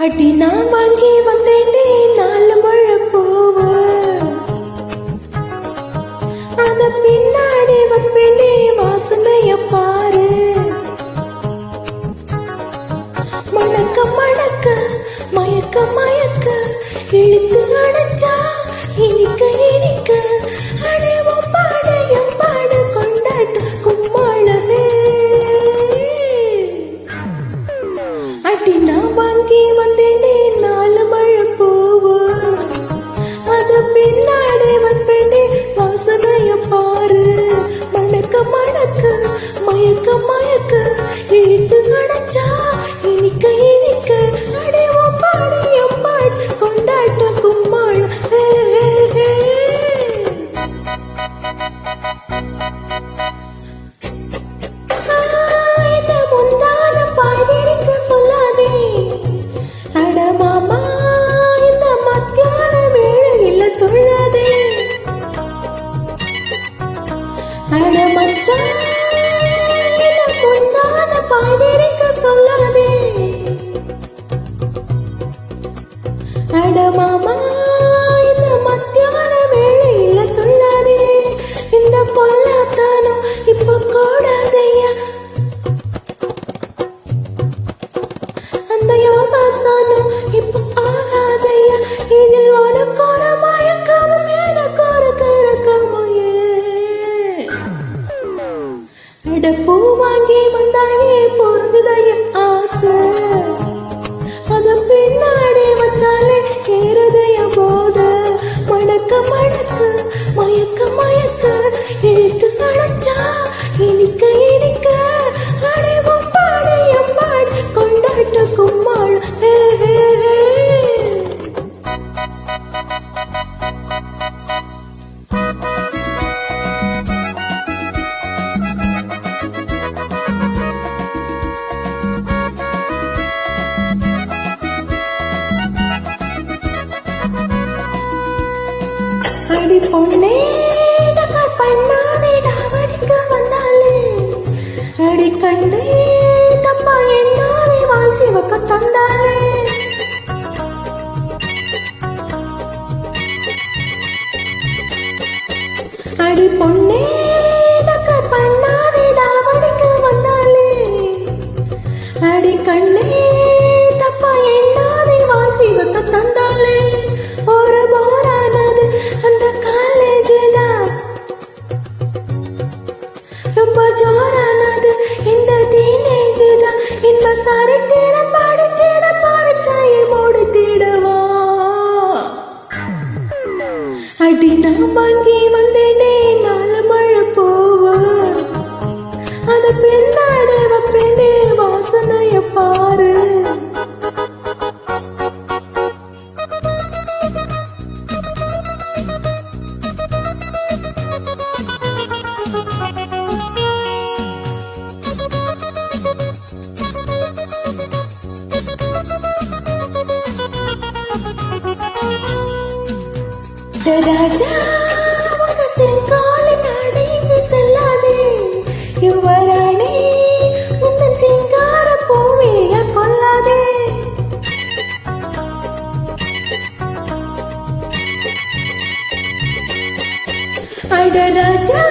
அடி நான் வாங்கி வந்தேனே 4 முழ பூவு, அத பின்னாடி வைப்பேனே வாசனைய பாரு. மணக்க மணக்க மயக்க மயக்க இழுத்து அடைச்சா இனிக்க இனிக்க அடைவோம் பாடையும் பாடு கொண்டாட்டு கும்மாளமே. அடி நான் வாங்கி வந்தேனே 4 முழ பூவு, அத பின்னாடி வைப்பேனே வாசனைய பாரு. மணக்க மணக்க மயக்க மயக்க இழுத்து அடைச்சா இனிக்க இனிக்க அடைவோம் பாடையும் பாடு கொண்டாட்ட கும்மாளம். இந்த முந்தான பாய்விரிக்க சொல்லாதே அட மாமா, இந்த மத்தியான வேளையில துள்ளாதே அட மச்சான், இந்த முந்தான பாய்விரிக்க சொல்லாதே அட மாமா, இந்த மத்தியான வேளையில துள்ளாதே. இந்த பொல்லாத்தானம் இப்ப கூடாதையா, அந்த யோகாசனம் இப்ப ஆகாதையா. இதில் உனக்கு ஒரு மயக்கமும் எனக்கு ஒரு கரக்கமும். அட பூ வாங்கி வந்தாயே பொருந்துதைய ஆசை, அத பின்னாடி வச்சாலே ஏறுதைய போத. மணக்க மணக்க மயக்க மயக்க இழுத்து அடைச்சா இனிக்க இனிக்க அடைவோம் பாடையும் பாடு கொண்டாட்ட கும்மாள். அடி பொண்ணே பண்ணாதே டாவடிக்க வந்தாலே, அடி கண்ணே தப்பா எண்ணாதே வாய் சிவக்க தந்தாலே. அடி பொண்ணே பண்ணாதே டாவடிக்க வந்தாலே, அடி கண்ணே தப்பா எண்ணாதே வாய் சிவக்க தந்தாலே. ஒரு போரானது அந்த காலேஜ் தான், ரொம்ப ஜோரானது இந்த டீனேஜ் தான். இந்த சாரி தேட பாடி தேட பாரிச்சாயை மூடி தேடவா. அடி நான் வாங்கி வந்தேனே 4 முழ பூவு, அத பின்னாடி வைப்பேனே வாசனைய பாரு. ராஜா உங்க செங்காலின் அடைந்து செல்லாதே, யுவராணி உங்கள் சிங்கார பூவிய கொல்லாதே. அட ராஜா